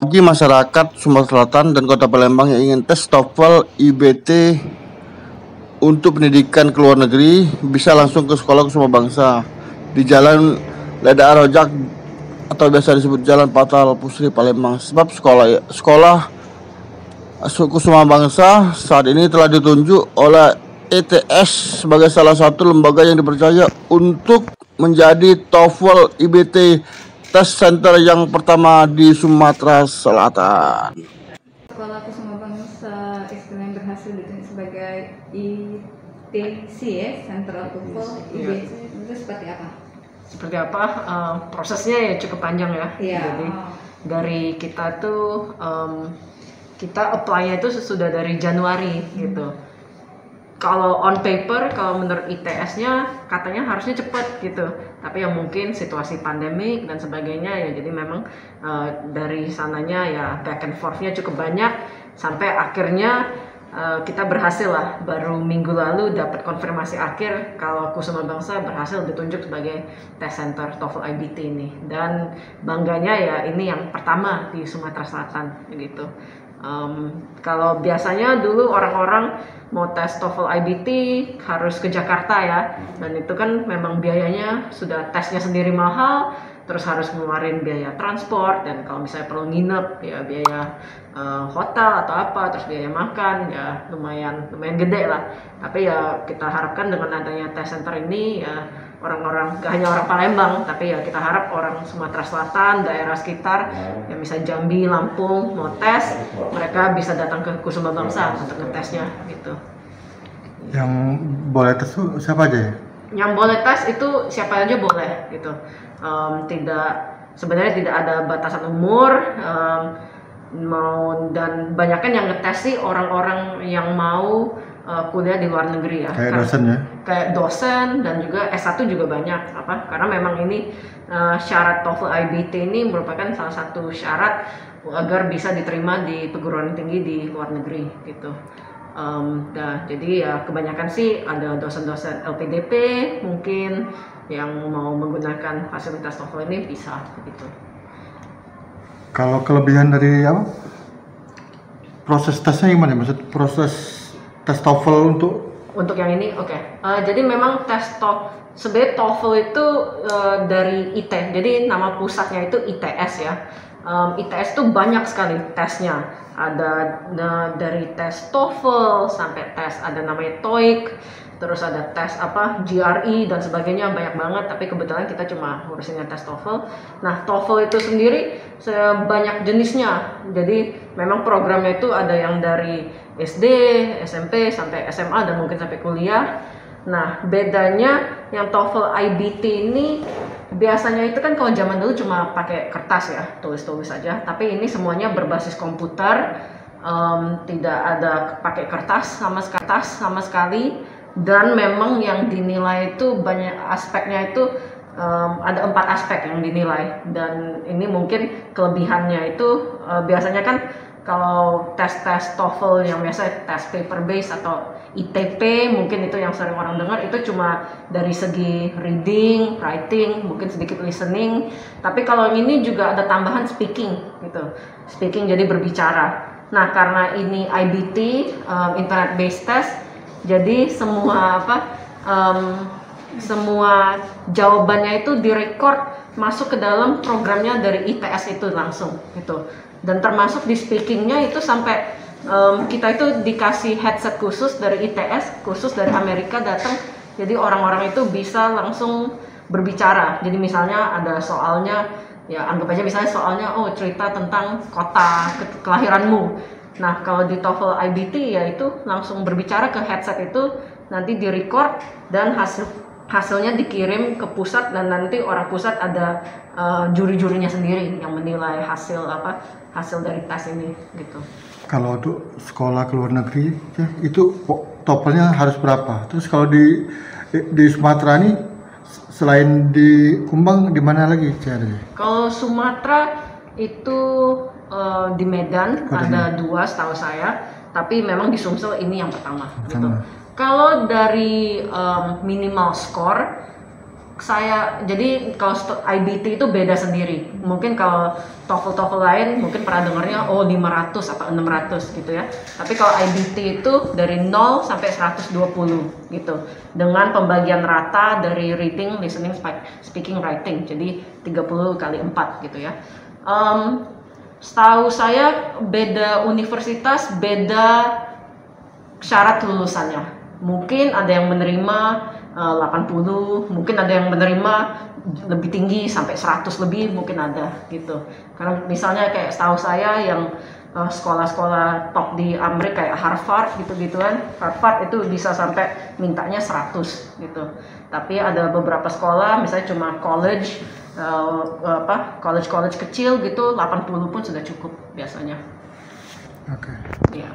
Bagi masyarakat Sumatera Selatan dan Kota Palembang yang ingin tes TOEFL IBT untuk pendidikan ke luar negeri, bisa langsung ke Sekolah Kusuma Bangsa di Jalan Leda Arojak atau biasa disebut Jalan Patal Pusri Palembang. Sebab sekolah Kusuma Bangsa saat ini telah ditunjuk oleh ETS sebagai salah satu lembaga yang dipercaya untuk menjadi TOEFL IBT Test Center yang pertama di Sumatera Selatan. Sekolah Kusuma Bangsa istilahnya berhasil ditunjuk sebagai ITC ya, Central TOEFL IBT. Itu seperti apa? Seperti apa? Prosesnya ya cukup panjang ya. Jadi dari kita tuh kita apply-nya itu sudah dari Januari gitu. Kalau on paper, kalau menurut ITS-nya katanya harusnya cepat gitu, tapi ya mungkin situasi pandemik dan sebagainya ya, jadi memang dari sananya ya back and forth-nya cukup banyak sampai akhirnya kita berhasil lah, baru minggu lalu dapat konfirmasi akhir kalau Kusuma Bangsa berhasil ditunjuk sebagai test center TOEFL IBT ini, dan bangganya ya ini yang pertama di Sumatera Selatan gitu. Kalau biasanya dulu orang-orang mau tes TOEFL IBT harus ke Jakarta ya, dan itu kan memang biayanya sudah tesnya sendiri mahal, terus harus ngeluarin biaya transport, dan kalau misalnya perlu nginep ya biaya hotel atau apa, terus biaya makan ya lumayan gede lah. Tapi ya kita harapkan dengan adanya test center ini ya orang-orang, gak hanya orang Palembang, tapi ya kita harap orang Sumatera Selatan, daerah sekitar, yang bisa Jambi, Lampung, mau tes, mereka bisa datang ke Kusuma Bangsa untuk ngetesnya gitu. Yang boleh tes siapa aja ya? Yang boleh tes itu siapa aja boleh gitu. Sebenarnya tidak ada batasan umur, dan banyakan yang ngetes sih orang-orang yang mau kuliah di luar negeri ya. Kayak dosen ya? Kayak dosen, dan juga S1 juga banyak. Karena memang ini syarat TOEFL IBT ini merupakan salah satu syarat agar bisa diterima di perguruan tinggi di luar negeri gitu. Jadi ya kebanyakan sih ada dosen-dosen LPDP mungkin yang mau menggunakan fasilitas TOEFL ini bisa gitu. Kalau kelebihan dari apa? Proses tesnya gimana? Maksud proses tes TOEFL untuk yang ini, oke. Jadi memang sebenarnya TOEFL itu dari IT, jadi nama pusatnya itu ITS ya. ITS itu banyak sekali tesnya. Ada dari tes TOEFL sampai tes ada namanya TOEIC, terus ada tes GRE dan sebagainya, banyak banget. Tapi kebetulan kita cuma ngurusinnya tes TOEFL. Nah, TOEFL itu sendiri banyak jenisnya. Jadi memang programnya itu ada yang dari SD, SMP sampai SMA dan mungkin sampai kuliah. Nah, bedanya yang TOEFL IBT ini biasanya itu kan kalau zaman dulu cuma pakai kertas ya, tulis-tulis aja. Tapi ini semuanya berbasis komputer, tidak ada pakai kertas sama sekali. Dan memang yang dinilai itu banyak aspeknya itu, ada 4 aspek yang dinilai. Dan ini mungkin kelebihannya itu biasanya kan kalau tes TOEFL yang biasa tes paper base atau ITP, mungkin itu yang sering orang dengar, itu cuma dari segi reading, writing, mungkin sedikit listening. Tapi kalau ini juga ada tambahan speaking gitu. Speaking jadi berbicara. Nah, karena ini IBT, internet based test, jadi semua semua jawabannya itu direcord masuk ke dalam programnya dari ITS itu langsung gitu. Dan termasuk di speakingnya itu sampai kita itu dikasih headset khusus dari ITS, khusus dari Amerika datang. Jadi orang-orang itu bisa langsung berbicara. Jadi misalnya ada soalnya, ya anggap aja misalnya soalnya cerita tentang kota kelahiranmu. Nah, kalau di TOEFL IBT ya itu langsung berbicara ke headset itu, nanti direcord dan hasilnya dikirim ke pusat, dan nanti orang pusat ada juri-jurinya sendiri yang menilai hasil dari tes ini gitu. Kalau untuk sekolah ke luar negeri ya, itu TOEFL-nya harus berapa? Terus kalau di Sumatera ini selain di Kumbang di mana lagi caranya? Kalau Sumatera itu di Medan ada 2 setahu saya, tapi memang di Sumsel ini yang pertama. Gitu. Kalau dari minimal score Jadi kalau IBT itu beda sendiri. Mungkin kalau TOEFL lain mungkin pernah dengarnya 500 atau 600 gitu ya. Tapi kalau IBT itu dari 0 sampai 120 gitu. Dengan pembagian rata dari reading, listening, speaking, writing. Jadi 30 kali 4 gitu ya. Setahu saya beda universitas, beda syarat lulusannya. Mungkin ada yang menerima 80, mungkin ada yang menerima lebih tinggi sampai 100 lebih, mungkin ada gitu. Karena misalnya kayak setahu saya yang sekolah-sekolah top di Amerika kayak Harvard gitu-gituan, Harvard itu bisa sampai mintanya 100 gitu. Tapi ada beberapa sekolah misalnya cuma college kecil gitu, 80 pun sudah cukup biasanya. Oke. Iya.